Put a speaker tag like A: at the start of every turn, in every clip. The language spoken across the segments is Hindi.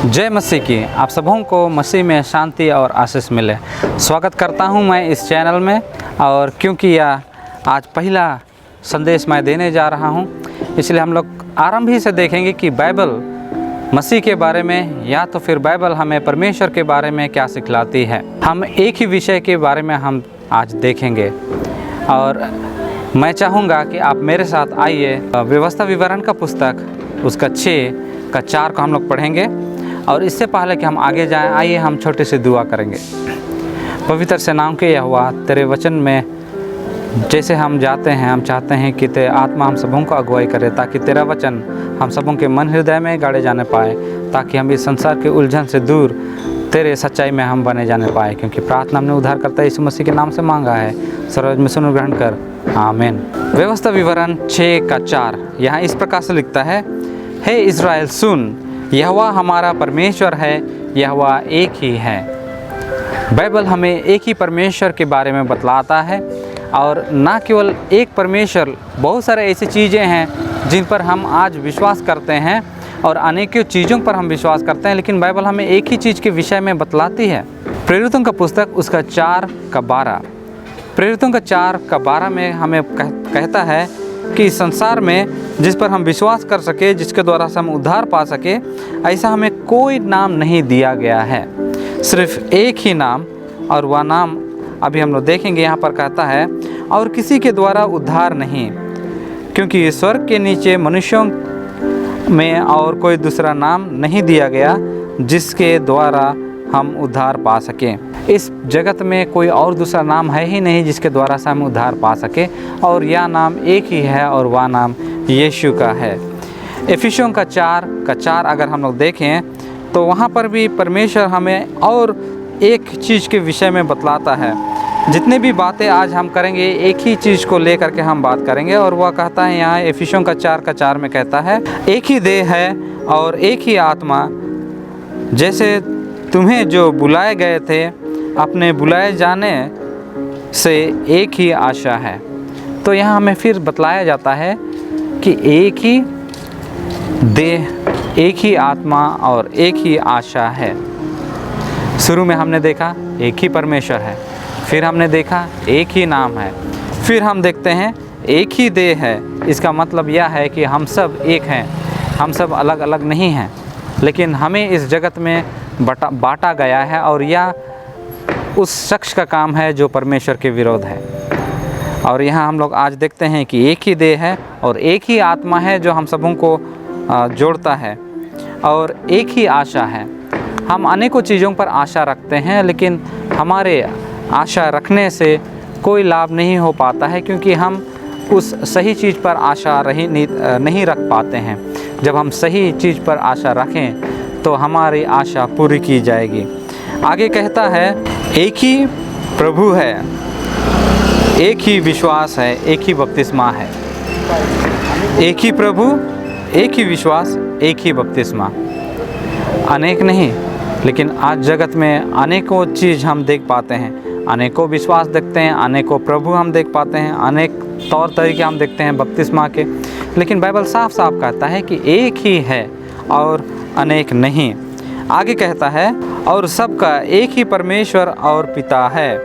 A: जय मसीह की। आप सबों को मसीह में शांति और आशीष मिले। स्वागत करता हूं मैं इस चैनल में, और क्योंकि यह आज पहला संदेश मैं देने जा रहा हूं, इसलिए हम लोग आरंभ ही से देखेंगे कि बाइबल मसीह के बारे में या तो फिर बाइबल हमें परमेश्वर के बारे में क्या सिखलाती है। हम एक ही विषय के बारे में हम आज देखेंगे, और मैं चाहूँगा कि आप मेरे साथ आइए। व्यवस्था विवरण का पुस्तक उसका 6 का 4 को हम लोग पढ़ेंगे। और इससे पहले कि हम आगे जाएं, आइए हम छोटे से दुआ करेंगे। पवित्र से नाम के यहोवा, तेरे वचन में जैसे हम जाते हैं, हम चाहते हैं कि तेरे आत्मा हम सबों को अगुवाई करे, ताकि तेरा वचन हम सबों के मन हृदय में गाड़े जाने पाए, ताकि हम इस संसार के उलझन से दूर तेरे सच्चाई में हम बने जाने पाए। क्योंकि प्रार्थना हमने उद्धार करता यीशु मसीह के नाम से मांगा है, सर्वज में सुन ग्रहण कर, आमीन। व्यवस्था विवरण 6 का 4 यहाँ इस प्रकार से लिखता है, हे इज़राइल सुन, यहोवा हमारा परमेश्वर है, यहोवा एक ही है। बाइबल हमें एक ही परमेश्वर के बारे में बतलाता है, और ना केवल एक परमेश्वर, बहुत सारे ऐसी चीज़ें हैं जिन पर हम आज विश्वास करते हैं और अनेकों चीज़ों पर हम विश्वास करते हैं, लेकिन बाइबल हमें एक ही चीज़ के विषय में बतलाती है। प्रेरितों का पुस्तक उसका 4 का 12, प्रेरितों का 4 का 12 में हमें कहता है कि इस संसार में जिस पर हम विश्वास कर सके, जिसके द्वारा से हम उद्धार पा सके, ऐसा हमें कोई नाम नहीं दिया गया है, सिर्फ एक ही नाम, और वह नाम अभी हम लोग देखेंगे। यहाँ पर कहता है, और किसी के द्वारा उद्धार नहीं, क्योंकि स्वर्ग के नीचे मनुष्यों में और कोई दूसरा नाम नहीं दिया गया जिसके द्वारा हम उद्धार पा सकें। इस जगत में कोई और दूसरा नाम है ही नहीं जिसके द्वारा से हम उद्धार पा सके, और यह नाम एक ही है, और वह नाम यीशु का है। इफिसियों का 4 का 4 अगर हम लोग देखें तो वहाँ पर भी परमेश्वर हमें और एक चीज़ के विषय में बतलाता है। जितने भी बातें आज हम करेंगे, एक ही चीज़ को लेकर के हम बात करेंगे, और वह कहता है यहाँ इफिसियों का 4 का 4 में कहता है, एक ही देह है और एक ही आत्मा, जैसे तुम्हें जो बुलाए गए थे अपने बुलाए जाने से एक ही आशा है। तो यहाँ हमें फिर बतलाया जाता है कि एक ही देह, एक ही आत्मा और एक ही आशा है। शुरू में हमने देखा एक ही परमेश्वर है, फिर हमने देखा एक ही नाम है, फिर हम देखते हैं एक ही देह है। इसका मतलब यह है कि हम सब एक हैं, हम सब अलग अलग नहीं हैं, लेकिन हमें इस जगत में बांटा गया है, और यह उस शख्स का काम है जो परमेश्वर के विरोध है। और यहाँ हम लोग आज देखते हैं कि एक ही देह है और एक ही आत्मा है जो हम सबों को जोड़ता है, और एक ही आशा है। हम अनेकों चीज़ों पर आशा रखते हैं, लेकिन हमारे आशा रखने से कोई लाभ नहीं हो पाता है, क्योंकि हम उस सही चीज़ पर आशा नहीं रख पाते हैं। जब हम सही चीज़ पर आशा रखें तो हमारी आशा पूरी की जाएगी। आगे कहता है, एक ही प्रभु है, एक ही विश्वास है, एक ही बपतिस्मा है। एक ही प्रभु, एक ही विश्वास, एक ही बपतिस्मा। अनेक नहीं, लेकिन आज जगत में अनेकों चीज़ हम देख पाते हैं, अनेकों विश्वास देखते हैं, अनेकों प्रभु हम देख पाते हैं, अनेक तौर तरीके हम देखते हैं बपतिस्मा के, लेकिन बाइबल साफ साफ कहता है कि एक ही है और अनेक नहीं। आगे कहता है, और सबका एक ही परमेश्वर और पिता है,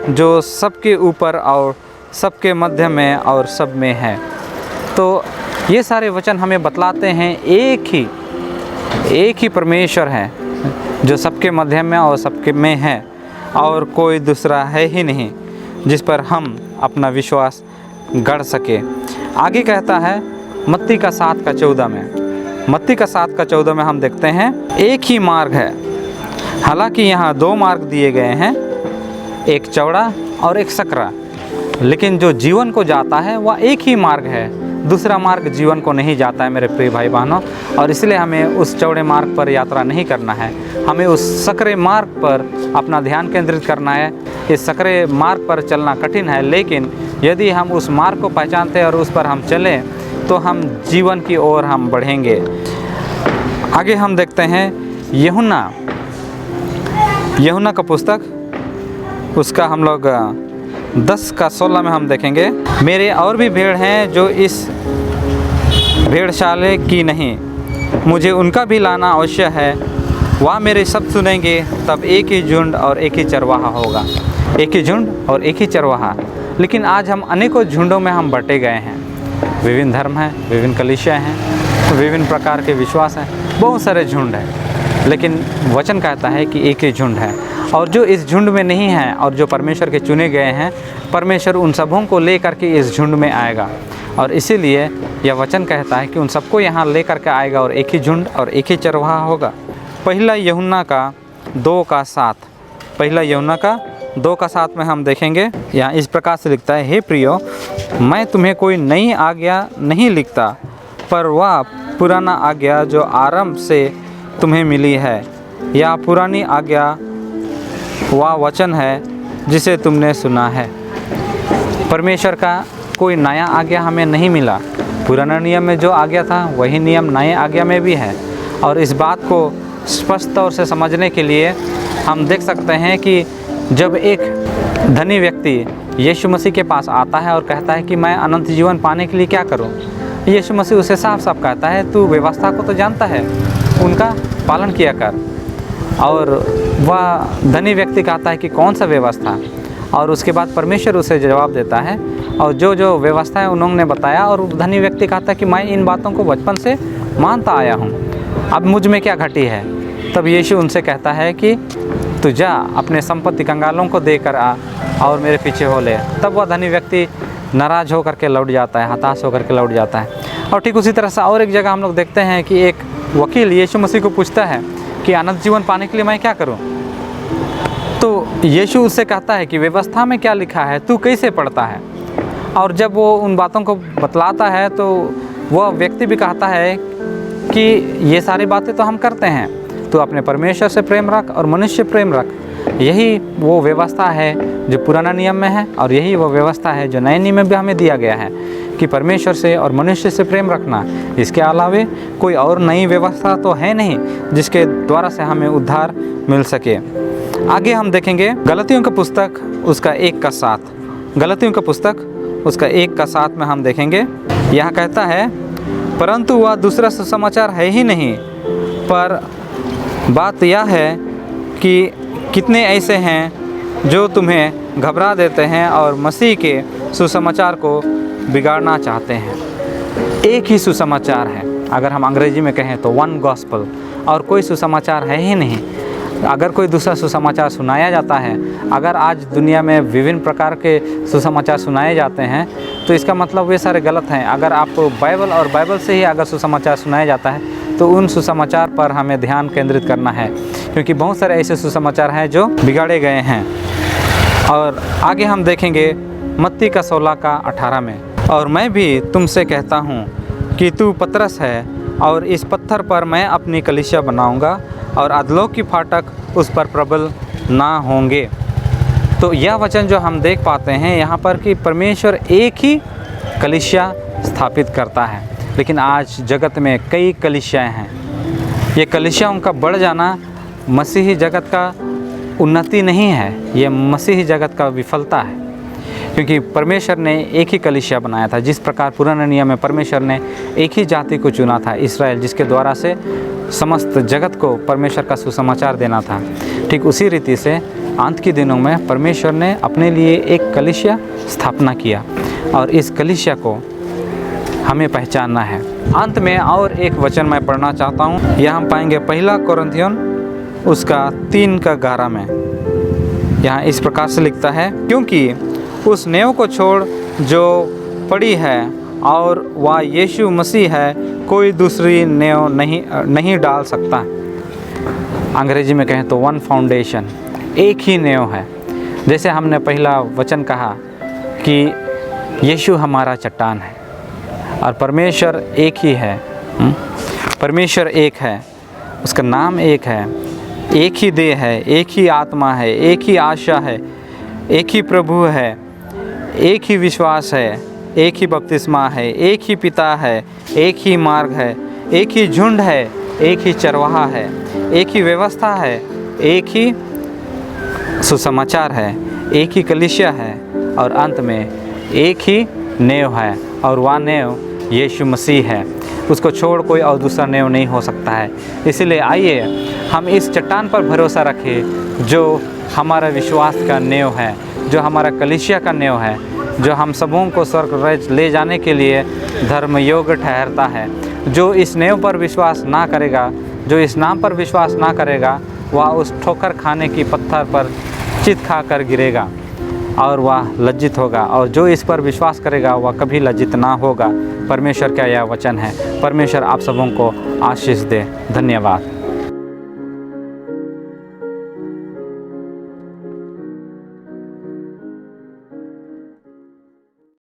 A: जो सबके ऊपर और सबके मध्य में और सब में है। तो ये सारे वचन हमें बतलाते हैं एक ही परमेश्वर है जो सबके मध्य में और सबके में है, और कोई दूसरा है ही नहीं जिस पर हम अपना विश्वास गढ़ सके। आगे कहता है मत्ती का 7 का 14 में, मत्ती का 7 का 14 में हम देखते हैं, एक ही मार्ग है। हालांकि यहाँ 2 मार्ग दिए गए हैं, एक चौड़ा और एक सकरा, लेकिन जो जीवन को जाता है वह एक ही मार्ग है। दूसरा मार्ग जीवन को नहीं जाता है मेरे प्रिय भाई बहनों, और इसलिए हमें उस चौड़े मार्ग पर यात्रा नहीं करना है, हमें उस सकरे मार्ग पर अपना ध्यान केंद्रित करना है। इस सकरे मार्ग पर चलना कठिन है, लेकिन यदि हम उस मार्ग को पहचानते हैं और उस पर हम चलें तो हम जीवन की ओर हम बढ़ेंगे। आगे हम देखते हैं यूहन्ना का पुस्तक उसका हम लोग 10 का 16 में हम देखेंगे, मेरे और भी भेड़ हैं जो इस भेड़शाले की नहीं, मुझे उनका भी लाना अवश्य है, वह मेरे शब्द सुनेंगे, तब एक ही झुंड और एक ही चरवाहा होगा। एक ही झुंड और एक ही चरवाहा। लेकिन आज हम अनेकों झुंडों में हम बंटे गए हैं। विभिन्न धर्म हैं, विभिन्न कलीसियाँ हैं, विभिन्न प्रकार के विश्वास हैं, बहुत सारे झुंड हैं। लेकिन वचन कहता है कि एक ही झुंड है, और जो इस झुंड में नहीं है और जो परमेश्वर के चुने गए हैं, परमेश्वर उन सबों को लेकर के इस झुंड में आएगा। और इसीलिए यह वचन कहता है कि उन सबको यहाँ लेकर के आएगा और एक ही झुंड और एक ही चरवाहा होगा। पहला यूहन्ना का 2:7, पहला यूहन्ना का 2:7 में हम देखेंगे, यहाँ इस प्रकार से लिखता है, हे प्रियो, मैं तुम्हें कोई नई आज्ञा नहीं लिखता, पर वह पुराना आज्ञा जो आरंभ से तुम्हें मिली है, या पुरानी आज्ञा वह वचन है जिसे तुमने सुना है। परमेश्वर का कोई नया आज्ञा हमें नहीं मिला। पुराना नियम में जो आज्ञा था वही नियम नए आज्ञा में भी है। और इस बात को स्पष्ट तौर से समझने के लिए हम देख सकते हैं कि जब एक धनी व्यक्ति यीशु मसीह के पास आता है और कहता है कि मैं अनंत जीवन पाने के लिए क्या करूं, यीशु मसीह उसे साफ साफ कहता है, तू व्यवस्था को तो जानता है, उनका पालन किया कर। और वह धनी व्यक्ति कहता है कि कौन सा व्यवस्था, और उसके बाद परमेश्वर उसे जवाब देता है और जो जो व्यवस्था है उन्होंने बताया। और धनी व्यक्ति कहता है कि मैं इन बातों को बचपन से मानता आया हूँ, अब मुझ में क्या घटी है। तब यीशु उनसे कहता है कि तू जा अपने संपत्ति कंगालों को देकर आ और मेरे पीछे हो ले। तब वह धनी व्यक्ति नाराज़ होकर के लौट जाता है, हताश होकर के लौट जाता है। और ठीक उसी तरह से और एक जगह हम लोग देखते हैं कि एक वकील यीशु मसीह को पूछता है कि अनंत जीवन पाने के लिए मैं क्या करूं? तो यीशु उससे कहता है कि व्यवस्था में क्या लिखा है, तू कैसे पढ़ता है? और जब वो उन बातों को बतलाता है तो वह व्यक्ति भी कहता है कि ये सारी बातें तो हम करते हैं, तो अपने परमेश्वर से प्रेम रख और मनुष्य प्रेम रख। यही वो व्यवस्था है जो पुराना नियम में है, और यही वो व्यवस्था है जो नए नियम में भी हमें दिया गया है कि परमेश्वर से और मनुष्य से प्रेम रखना। इसके अलावे कोई और नई व्यवस्था तो है नहीं जिसके द्वारा से हमें उद्धार मिल सके। आगे हम देखेंगे गलतियों का पुस्तक उसका 1:7, गलतियों का पुस्तक उसका 1:7 में हम देखेंगे, यहाँ कहता है, परंतु वह दूसरा सुसमाचार है ही नहीं, पर बात यह है कि कितने ऐसे हैं जो तुम्हें घबरा देते हैं और मसीह के सुसमाचार को बिगाड़ना चाहते हैं। एक ही सुसमाचार है, अगर हम अंग्रेजी में कहें तो वन गॉस्पल, और कोई सुसमाचार है ही नहीं। अगर कोई दूसरा सुसमाचार सुनाया जाता है, अगर आज दुनिया में विभिन्न प्रकार के सुसमाचार सुनाए जाते हैं, तो इसका मतलब वे सारे गलत हैं। अगर आपको बाइबल और बाइबल से ही अगर सुसमाचार सुनाया जाता है तो उन सुसमाचार पर हमें ध्यान केंद्रित करना है, क्योंकि बहुत सारे ऐसे सुसमाचार हैं जो बिगाड़े गए हैं। और आगे हम देखेंगे मत्ती का 16:18 में, और मैं भी तुमसे कहता हूँ कि तू पतरस है, और इस पत्थर पर मैं अपनी कलीसिया बनाऊँगा, और अधोलोक की फाटक उस पर प्रबल ना होंगे। तो यह वचन जो हम देख पाते हैं यहाँ पर कि परमेश्वर एक ही कलीसिया स्थापित करता है। लेकिन आज जगत में कई कलीसियाएँ हैं। ये कलीसियाओं का बढ़ जाना मसीही जगत का उन्नति नहीं है, ये मसीही जगत का विफलता है। क्योंकि परमेश्वर ने एक ही कलीसिया बनाया था। जिस प्रकार पुराने नियम में परमेश्वर ने एक ही जाति को चुना था, इस्राएल, जिसके द्वारा से समस्त जगत को परमेश्वर का सुसमाचार देना था, ठीक उसी रीति से अंत के दिनों में परमेश्वर ने अपने लिए एक कलीसिया स्थापना किया, और इस कलीसिया को हमें पहचानना है। अंत में और एक वचन मैं पढ़ना चाहता हूँ। यहाँ हम पाएंगे 1 कोरिन्थियों उसका 3:11 में। यहाँ इस प्रकार से लिखता है, क्योंकि उस नेव को छोड़ जो पड़ी है और वह यीशु मसीह है, कोई दूसरी नेव नहीं डाल सकता। अंग्रेजी में कहें तो वन फाउंडेशन, एक ही नेव है। जैसे हमने पहला वचन कहा कि यीशु हमारा चट्टान है और परमेश्वर एक ही है। परमेश्वर एक है, उसका नाम एक है, एक ही देह है, एक ही आत्मा है, एक ही आशा है, एक ही प्रभु है, एक ही विश्वास है, एक ही बपतिस्मा है, एक ही पिता है, एक ही मार्ग है, एक ही झुंड है, एक ही चरवाहा है, एक ही व्यवस्था है, एक ही सुसमाचार है, एक ही कलीसिया है, और अंत में एक ही नेव है, और वह नेव यीशु मसीह है। उसको छोड़ कोई और दूसरा नेव नहीं हो सकता है। इसलिए आइए हम इस चट्टान पर भरोसा रखें जो हमारा विश्वास का नेव है, जो हमारा कलीसिया का नेव है, जो हम सबों को स्वर्ग राज्य ले जाने के लिए धर्म योग्य ठहरता है। जो इस नेव पर विश्वास ना करेगा, जो इस नाम पर विश्वास ना करेगा, वह उस ठोकर खाने की पत्थर पर चित खा कर गिरेगा और वह लज्जित होगा, और जो इस पर विश्वास करेगा वह कभी लज्जित ना होगा। परमेश्वर का यह वचन है। परमेश्वर आप सबों को आशीष दे। धन्यवाद।